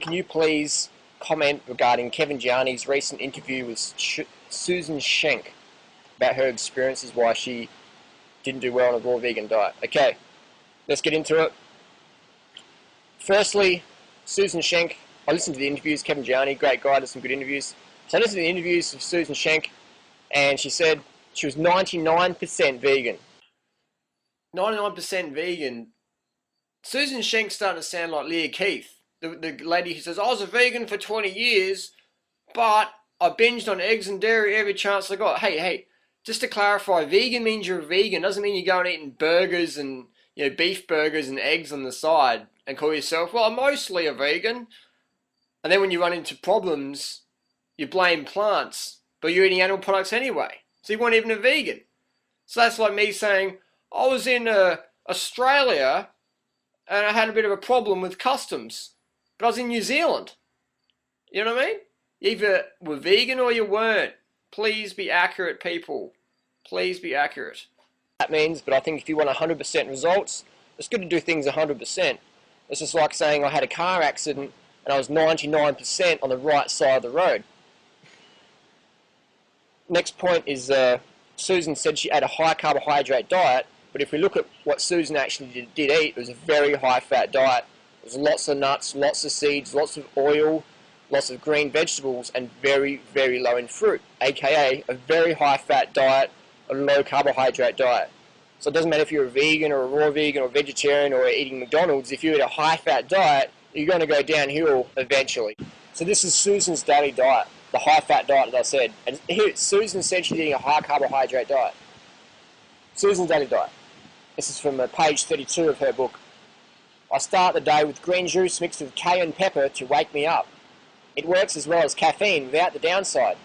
can you please comment regarding Kevin Gianni's recent interview with Susan Schenk about her experiences, why she didn't do well on a raw vegan diet. Okay, let's get into it. Firstly, Susan Schenk, I listened to the interviews. Kevin Gianni, great guy, does some good interviews. So I listened to the interviews of Susan Schenk, and she said she was 99% vegan. 99% vegan. Susan Schenk's starting to sound like Leah Keith, the lady who says, I was a vegan for 20 years, but I binged on eggs and dairy every chance I got. Hey, just to clarify, vegan means you're a vegan. Doesn't mean you're going eating burgers and, you know, beef burgers and eggs on the side and call yourself, well, I'm mostly a vegan. And then when you run into problems, you blame plants, but you're eating animal products anyway. So you weren't even a vegan. So that's like me saying, I was in Australia and I had a bit of a problem with customs, but I was in New Zealand. You know what I mean? You either were vegan or you weren't. Please be accurate, people. Please be accurate. That means, but I think if you want 100% results, it's good to do things 100%. It's just like saying I had a car accident and I was 99% on the right side of the road. Next point is Susan said she had a high carbohydrate diet, but if we look at what Susan actually did eat, it was a very high fat diet. There was lots of nuts, lots of seeds, lots of oil, lots of green vegetables, and very, very low in fruit, aka a very high fat diet, a low carbohydrate diet. So it doesn't matter if you're a vegan or a raw vegan or vegetarian or eating McDonald's, if you eat a high fat diet, you're going to go downhill eventually. So this is Susan's daily diet, the high fat diet that I said. And here, Susan said she's eating a high carbohydrate diet. Susan's daily diet. This is from page 32 of her book. I start the day with green juice mixed with cayenne pepper to wake me up. It works as well as caffeine without the downside.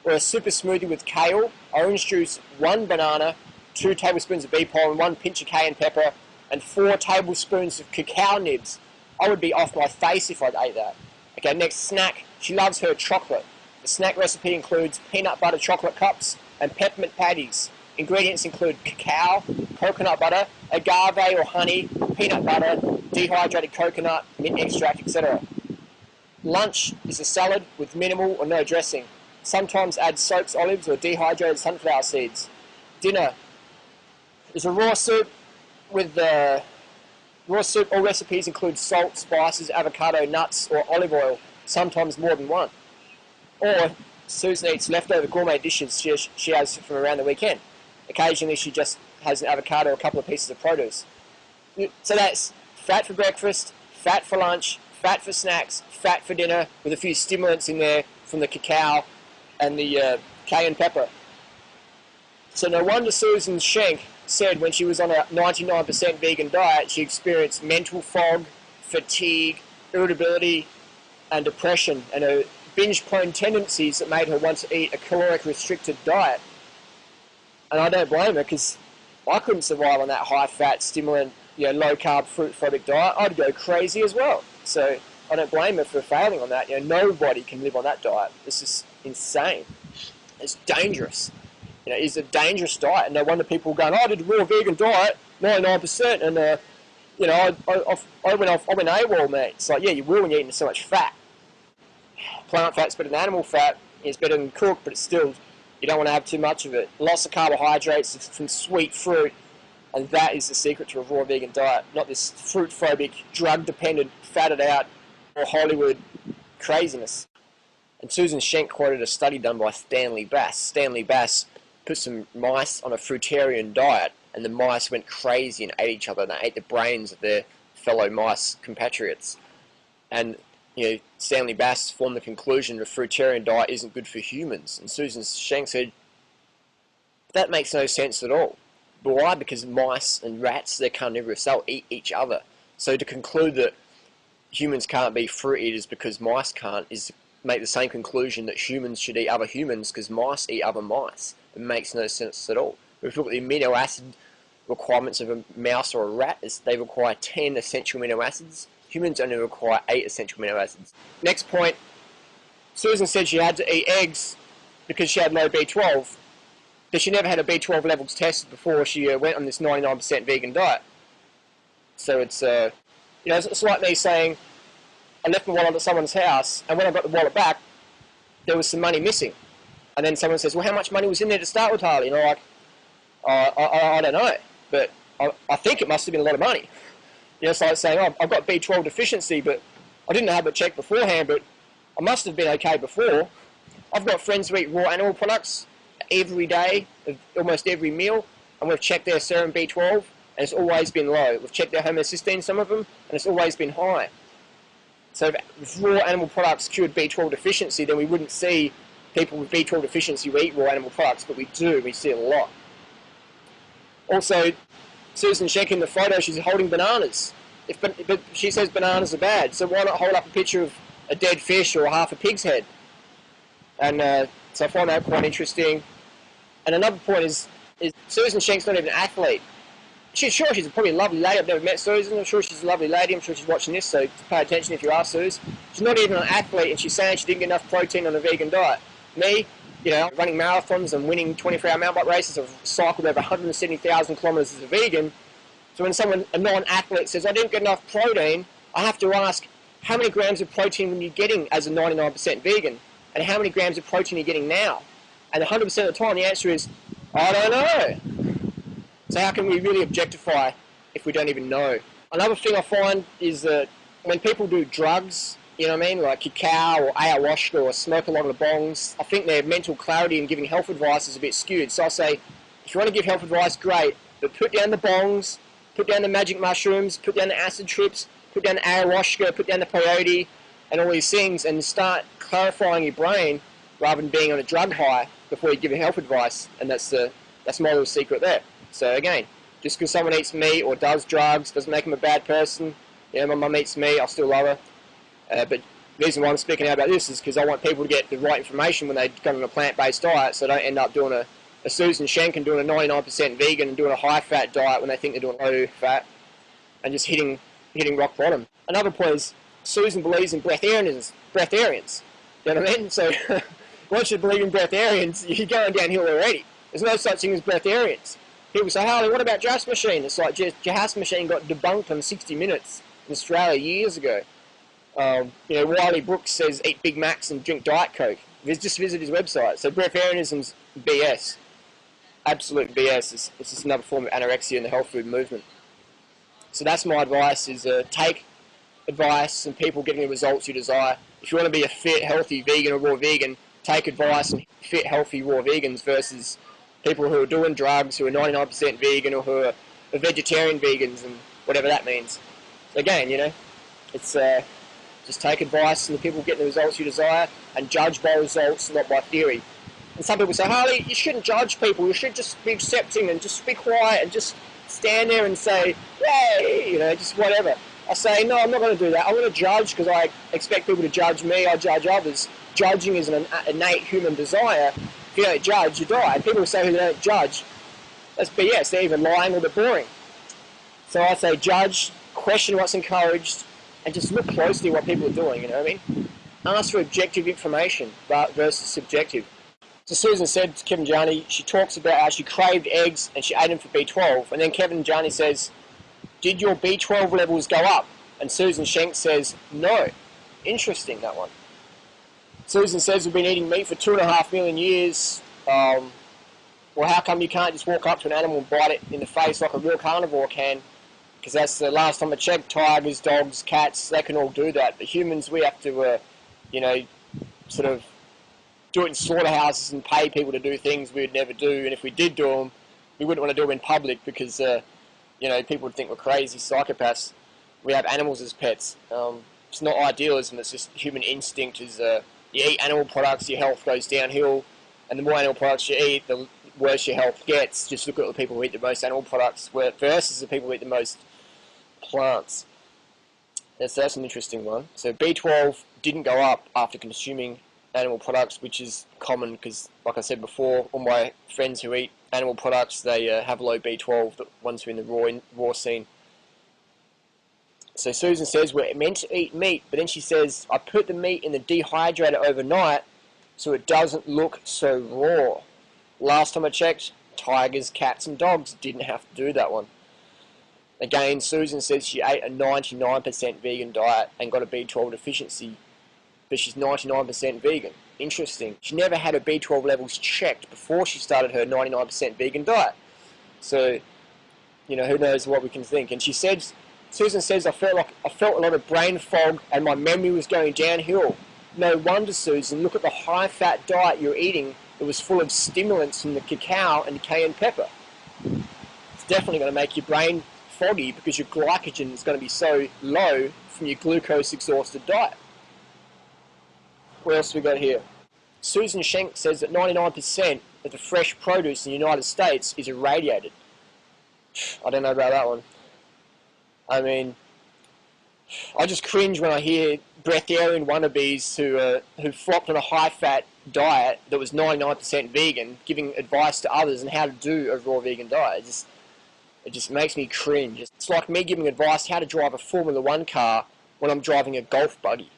Or a super smoothie with kale, orange juice, 1 banana, 2 tablespoons of bee pollen, 1 pinch of cayenne pepper, and 4 tablespoons of cacao nibs. I would be off my face if I'd ate that. Okay, next snack. She loves her chocolate. The snack recipe includes peanut butter chocolate cups and peppermint patties. Ingredients include cacao, coconut butter, agave or honey, peanut butter, dehydrated coconut, mint extract, etc. Lunch is a salad with minimal or no dressing. Sometimes add soaked olives or dehydrated sunflower seeds. Dinner is a raw soup with raw soup. All recipes include salt, spices, avocado, nuts, or olive oil, sometimes more than one. Or Susan eats leftover gourmet dishes she has from around the weekend. Occasionally she just has an avocado or a couple of pieces of produce. So that's fat for breakfast, fat for lunch, fat for snacks, fat for dinner, with a few stimulants in there from the cacao and the cayenne pepper. So no wonder Susan Schenk said when she was on a 99% vegan diet, she experienced mental fog, fatigue, irritability, and depression, and her binge-prone tendencies that made her want to eat a caloric-restricted diet. And I don't blame her, because I couldn't survive on that high-fat, stimulant, low-carb, fruit-phobic diet. I'd go crazy as well. So I don't blame her for failing on that. Nobody can live on that diet. This is insane. It's dangerous. It's a dangerous diet. And no wonder people are going, I did a raw vegan diet, 99%, and I went AWOL, mate. It's like, yeah, you will when you're eating so much fat. Plant fat's better than animal fat. It's better than cooked, but it's still, you don't want to have too much of it. Lots of carbohydrates from sweet fruit, and that is the secret to a raw vegan diet. Not this fruit-phobic, drug-dependent, fatted out, or Hollywood craziness. And Susan Schenk quoted a study done by Stanley Bass. Stanley Bass put some mice on a fruitarian diet, and the mice went crazy and ate each other, and they ate the brains of their fellow mice compatriots. And Stanley Bass formed the conclusion that a fruitarian diet isn't good for humans. And Susan Schenk said, that makes no sense at all. But why? Because mice and rats, they're carnivorous, they'll eat each other. So to conclude that humans can't be fruit eaters because mice can't is to make the same conclusion that humans should eat other humans because mice eat other mice. It makes no sense at all. If you look at the amino acid requirements of a mouse or a rat, they require 10 essential amino acids. Humans only require 8 essential amino acids. Next point, Susan said she had to eat eggs because she had low B12. But she never had her B12 levels tested before she went on this 99% vegan diet. So it's, it's like me saying, I left my wallet at someone's house, and when I got the wallet back, there was some money missing. And then someone says, well, how much money was in there to start with, Harley? And I'm like, I don't know, but I think it must have been a lot of money. You know, it's like saying, oh, I've got B12 deficiency, but I didn't have it checked beforehand, but I must have been okay before. I've got friends who eat raw animal products every day, almost every meal, and we've checked their serum B12, and it's always been low. We've checked their homocysteine, some of them, and it's always been high. So if raw animal products cured B12 deficiency, then we wouldn't see people with B12 deficiency who eat raw animal products, but we do. We see it a lot. Also, Susan Schenk in the photo, she's holding bananas. But she says bananas are bad, so why not hold up a picture of a dead fish or half a pig's head? And so I find that quite interesting. And another point is Susan Schenk's not even an athlete. She's probably a lovely lady. I've never met Susan. I'm sure she's a lovely lady. I'm sure she's watching this, so pay attention if you are, Suze. She's not even an athlete, and she's saying she didn't get enough protein on a vegan diet. Me, you know, running marathons and winning 24-hour mountain bike races, I've cycled over 170,000 kilometres as a vegan. So when someone, a non-athlete, says, I didn't get enough protein, I have to ask, how many grams of protein were you getting as a 99% vegan? And how many grams of protein are you getting now? And 100% of the time, the answer is, I don't know. So how can we really objectify if we don't even know? Another thing I find is that when people do drugs, you know what I mean, like cacao or ayahuasca or smoke a lot of the bongs, I think their mental clarity in giving health advice is a bit skewed. So I say, if you want to give health advice, great, but put down the bongs, put down the magic mushrooms, put down the acid trips, put down the ayahuasca, put down the peyote, and all these things, and start clarifying your brain rather than being on a drug high before you give health advice. And that's my little secret there. So again, just because someone eats meat or does drugs doesn't make them a bad person. You know, my mum eats meat, I'll still love her. But the reason why I'm speaking out about this is because I want people to get the right information when they go on a plant-based diet, so they don't end up doing a Susan Schenk and doing a 99% vegan and doing a high-fat diet when they think they're doing low-fat and just hitting rock bottom. Another point is Susan believes in breatharians. You know what I mean? So once you believe in breatharians, you're going downhill already. There's no such thing as breatharians. People say, Harley, what about Jas Machine? It's like Jas Machine got debunked on 60 Minutes in Australia years ago. You know, Wiley Brooks says eat Big Macs and drink Diet Coke. Just visit his website. So breatharianism's BS. Absolute BS. It's just another form of anorexia in the health food movement. So that's my advice, is take advice and people getting the results you desire. If you want to be a fit, healthy vegan or raw vegan, take advice and fit, healthy, raw vegans versus people who are doing drugs, who are 99% vegan or who are vegetarian vegans and whatever that means. So again, you know, it's just take advice and the people getting the results you desire and judge by results, not by theory. And some people say, Harley, you shouldn't judge people. You should just be accepting and just be quiet and just stand there and say, yay, you know, just whatever. I say, no, I'm not going to do that. I'm going to judge because I expect people to judge me. I judge others. Judging is an innate human desire. If you don't judge, you die. And people say who they don't judge, that's BS. They're either lying or they're boring. So I say judge, question what's encouraged, and just look closely at what people are doing, you know what I mean? Ask for objective information versus subjective. So Susan said to Kevin Jani, she talks about how she craved eggs and she ate them for B12. And then Kevin Jani says, did your B12 levels go up? And Susan Schenk says, no. Interesting, that one. Susan says we've been eating meat for 2.5 million years. Well, how come you can't just walk up to an animal and bite it in the face like a real carnivore can? Because that's the last time I checked, tigers, dogs, cats, they can all do that. But humans, we have to, you know, sort of do it in slaughterhouses and pay people to do things we would never do. And if we did do them, we wouldn't want to do them in public because, you know, people would think we're crazy psychopaths. We have animals as pets. It's not idealism, it's just human instinct is you eat animal products, your health goes downhill. And the more animal products you eat, the worse your health gets. Just look at the people who eat the most animal products versus the people who eat the most plants. That's an interesting one. So B12 didn't go up after consuming animal products, which is common because, like I said before, all my friends who eat animal products, they have low B12, the ones who are in the raw scene. So Susan says we're meant to eat meat, but then she says, I put the meat in the dehydrator overnight so it doesn't look so raw. Last time I checked, tigers, cats and dogs didn't have to do that one. Again, Susan says she ate a 99% vegan diet and got a B12 deficiency, but she's 99% vegan. Interesting. She never had her B12 levels checked before she started her 99% vegan diet. So, you know, who knows what we can think. And she said, Susan says, I felt a lot of brain fog and my memory was going downhill. No wonder, Susan. Look at the high-fat diet you're eating that was full of stimulants from the cacao and cayenne pepper. It's definitely going to make your brain foggy because your glycogen is going to be so low from your glucose-exhausted diet. What else have we got here? Susan Schenk says that 99% of the fresh produce in the United States is irradiated. I don't know about that one. I mean, I just cringe when I hear breatharian wannabes who flopped on a high-fat diet that was 99% vegan, giving advice to others on how to do a raw vegan diet. It just makes me cringe. It's like me giving advice how to drive a Formula 1 car when I'm driving a golf buggy.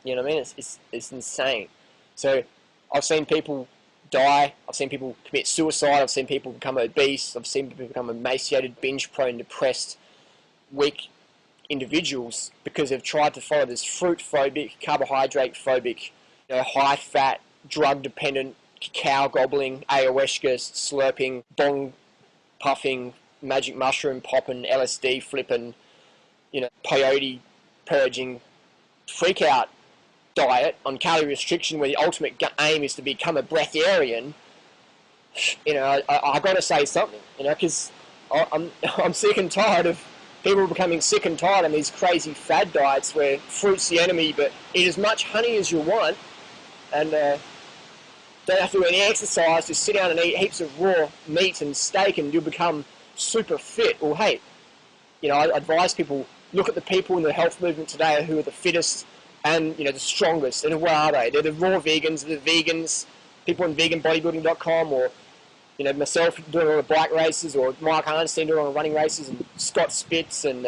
You know what I mean? It's insane. So I've seen people die. I've seen people commit suicide. I've seen people become obese. I've seen people become emaciated, binge-prone, depressed, weak individuals because they've tried to follow this fruit-phobic, carbohydrate-phobic, you know, high-fat, drug-dependent, cacao-gobbling, ayahuasca slurping, bong puffing, magic mushroom popping, LSD flipping, you know, peyote purging, freak-out diet on calorie restriction where the ultimate aim is to become a breatharian. You know, I got to say something, you know, because I'm sick and tired of people becoming sick and tired of these crazy fad diets where fruit's the enemy, but eat as much honey as you want and don't have to do any exercise, just sit down and eat heaps of raw meat and steak and you'll become super fit. Well, hey, you know, I advise people, look at the people in the health movement today who are the fittest and, you know, the strongest. And what are they? They're the raw vegans, they're the vegans, people on veganbodybuilding.com, or, you know, myself doing all the bike races, or Mike Arnstein doing all the running races, and Scott Spitz and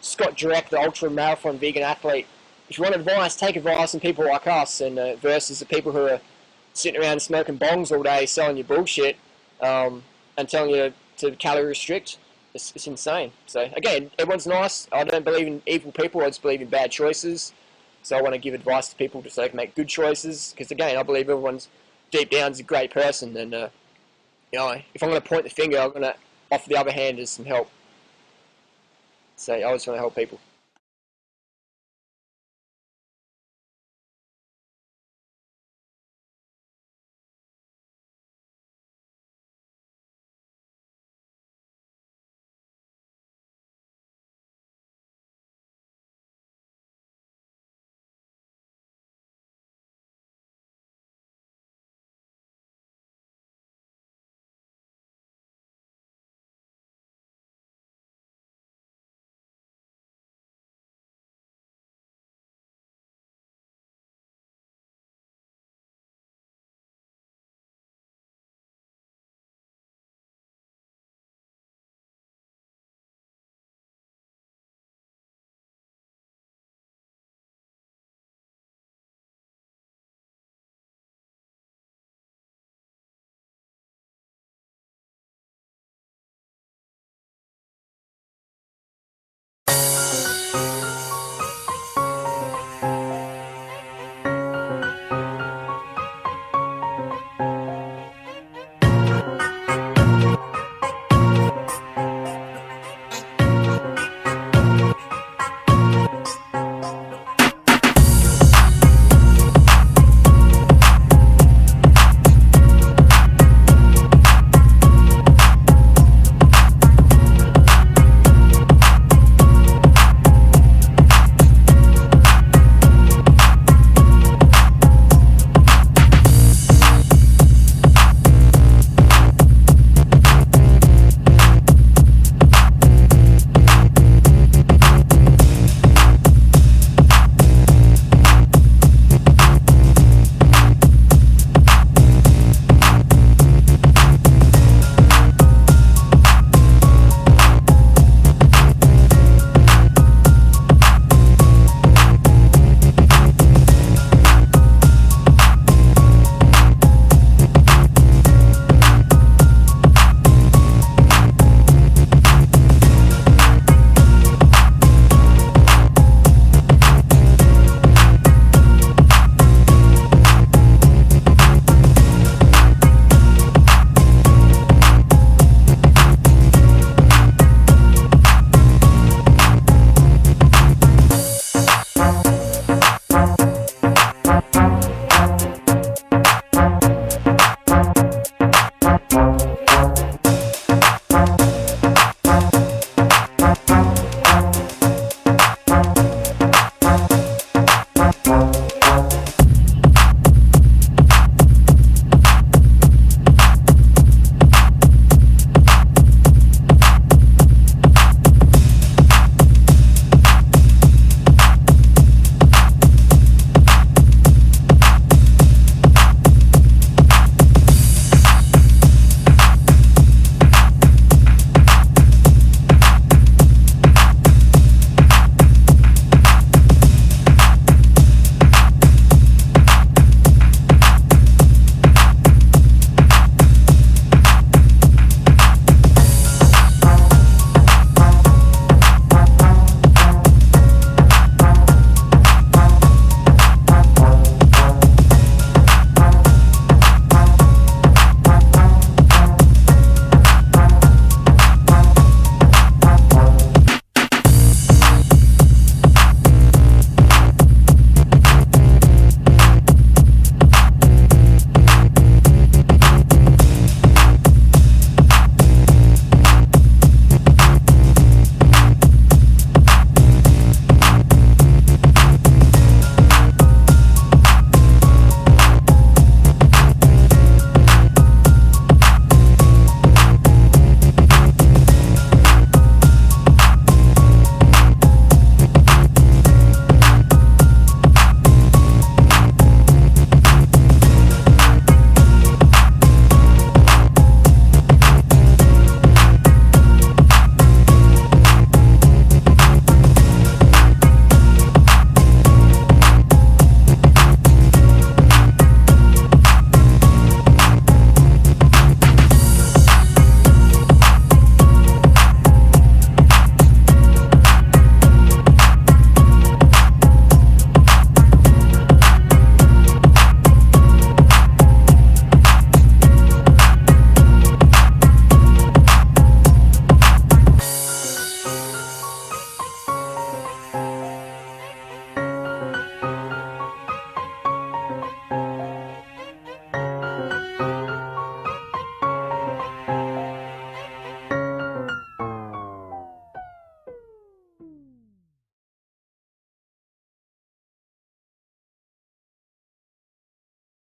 Scott Jurek, the ultra-marathon vegan athlete. If you want advice, take advice from people like us and versus the people who are sitting around smoking bongs all day selling you bullshit and telling you to calorie restrict. It's insane. So, again, everyone's nice. I don't believe in evil people. I just believe in bad choices. So I want to give advice to people so they can make good choices. Because, again, I believe everyone's deep down is a great person. And, you know, if I'm going to point the finger, I'm going to offer the other hand as some help. So I always want to help people.